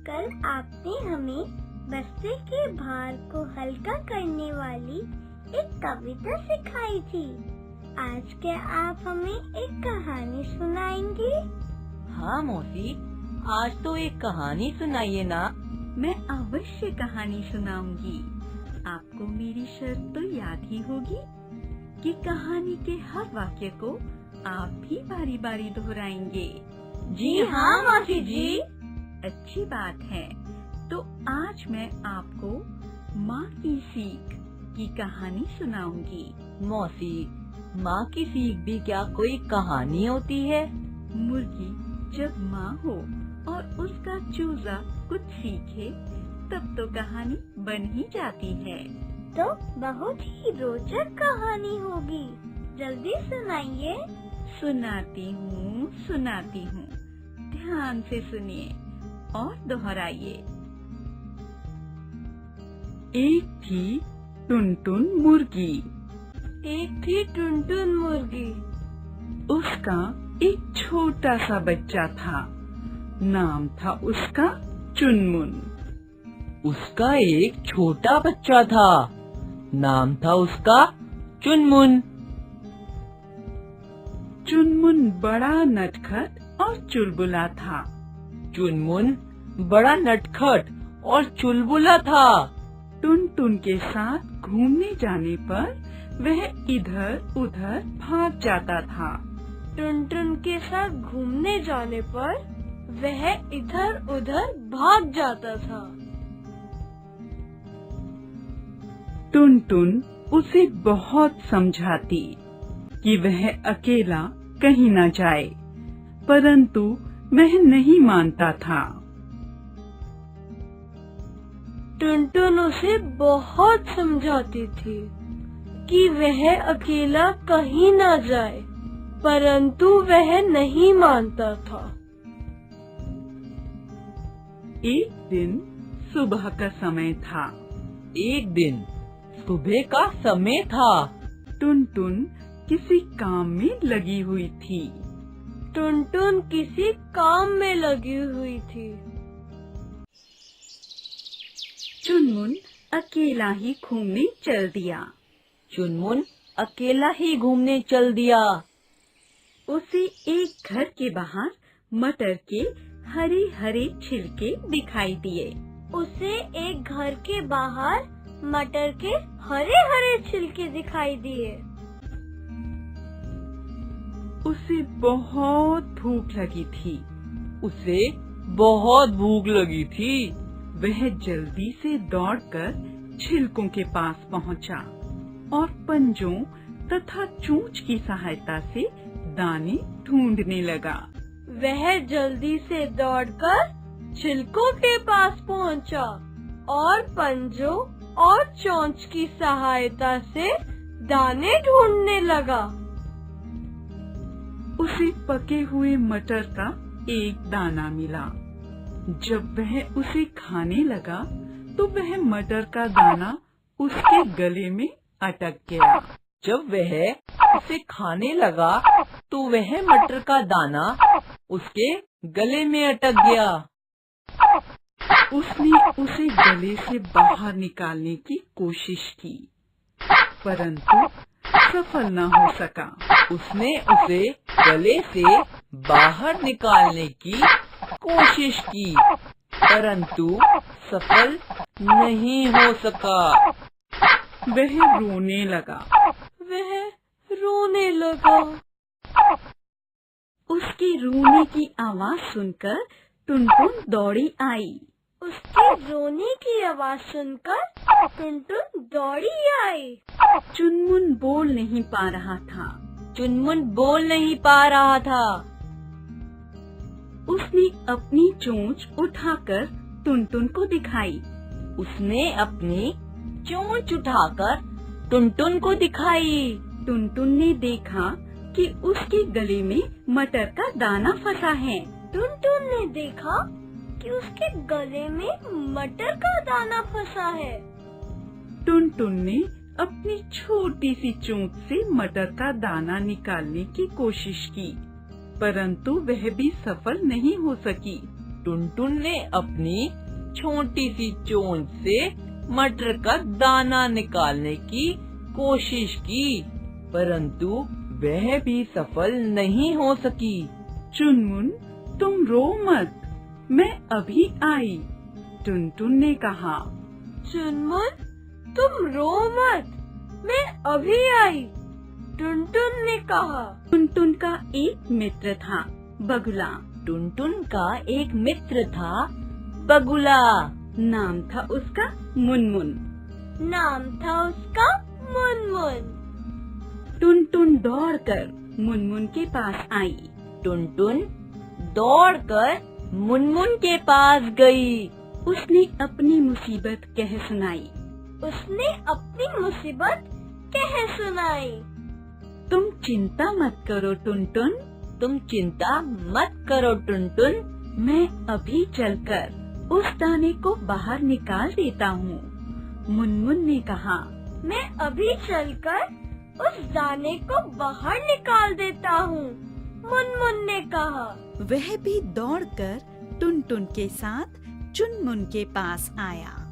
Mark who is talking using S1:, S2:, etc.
S1: कल आपने हमें बस्ते के भार को हल्का करने वाली एक कविता सिखाई थी। आज क्या आप हमें एक कहानी सुनाएंगे?
S2: हाँ मौसी, आज तो एक कहानी सुनाइए ना।
S3: मैं अवश्य कहानी सुनाऊंगी। आपको मेरी शर्त तो याद ही होगी कि कहानी के हर वाक्य को आप भी बारी बारी दोहराएंगे।
S2: जी हाँ मौसी जी।
S3: अच्छी बात है। तो आज मैं आपको माँ की सीख की कहानी सुनाऊंगी।
S2: मौसी, माँ की सीख भी क्या कोई कहानी होती है?
S3: मुर्गी जब माँ हो और उसका चूजा कुछ सीखे तब तो कहानी बन ही जाती है।
S1: तो बहुत ही रोचक कहानी होगी, जल्दी सुनाइए।
S3: सुनाती हूँ, ध्यान से सुनिए और दोहराइए। एक थी टुनटुन मुर्गी।
S1: एक थी टुनटुन मुर्गी।
S3: उसका एक छोटा सा बच्चा था। नाम था उसका चुनमुन।
S2: उसका एक छोटा बच्चा था। नाम था उसका चुनमुन।
S3: चुनमुन बड़ा नटखट और चुलबुला था।
S2: चुनमुन बड़ा नटखट और चुलबुला था।
S3: टुनटुन के साथ घूमने जाने पर वह इधर उधर भाग जाता था।
S1: टुनटुन के साथ घूमने जाने पर वह इधर उधर भाग जाता था।
S3: टुनटुन उसे बहुत समझाती कि वह अकेला कहीं न जाए, परंतु वह नहीं मानता था।
S1: टुनटुन उसे बहुत समझाती थी कि वह अकेला कहीं न जाए, परंतु वह नहीं मानता था।
S3: एक दिन सुबह का समय था। टुनटुन किसी काम में लगी हुई थी। चुनमुन अकेला ही घूमने चल दिया। उसे एक घर के बाहर मटर के हरे हरे छिलके दिखाई दिए। उसे बहुत भूख लगी थी। वह जल्दी से दौड़कर छिलकों के पास पहुंचा और पंजों तथा चोंच की सहायता से दाने ढूंढने लगा।
S1: वह जल्दी से दौड़कर छिलकों के पास पहुंचा और पंजों और चोंच की सहायता से दाने ढूंढने लगा।
S3: उसे पके हुए मटर का एक दाना मिला। जब वह उसे खाने लगा तो वह मटर का दाना उसके गले में अटक गया। उसने उसे गले से बाहर निकालने की कोशिश की, परंतु सफल न हो सका। वह रोने लगा। उसके रोने की आवाज सुनकर टुनटुन दौड़ी आई। चुनमुन बोल नहीं पा रहा था। उसने अपनी चोंच उठाकर टुनटुन को दिखाई। टुनटुन ने देखा कि उसके गले में मटर का दाना फंसा है। टुनटुन ने अपनी छोटी सी चोंच से मटर का दाना निकालने की कोशिश की, परंतु वह भी सफल नहीं हो सकी।
S2: टुनटुन ने अपनी छोटी सी चोंच से मटर का दाना निकालने की कोशिश की, परंतु वह भी सफल नहीं हो सकी।
S3: चुनमुन, तुम रो मत, मैं अभी आई, टुनटुन ने कहा।
S1: चुनमुन, तुम रो मत, मैं अभी आई, टुनटुन ने कहा।
S3: टुनटुन का एक मित्र था, बगुला।
S2: टुनटुन का एक मित्र था, बगुला।
S3: नाम था उसका मुनमुन।
S1: नाम था उसका मुनमुन।
S3: टुनटुन दौड़कर मुनमुन के पास आई।
S2: टुनटुन दौड़कर मुनमुन के पास गई।
S3: उसने अपनी मुसीबत कह सुनाई।
S1: उसने अपनी मुसीबत कह सुनाई।
S3: तुम चिंता मत करो टुनटुन,
S2: तुम चिंता मत करो टुनटुन,
S3: मैं अभी चलकर उस दाने को बाहर निकाल देता हूँ, मुनमुन ने कहा।
S1: मैं अभी चलकर उस दाने को बाहर निकाल देता हूँ, मुनमुन ने कहा।
S4: वह भी दौड़कर टुनटुन के साथ चुनमुन के पास आया।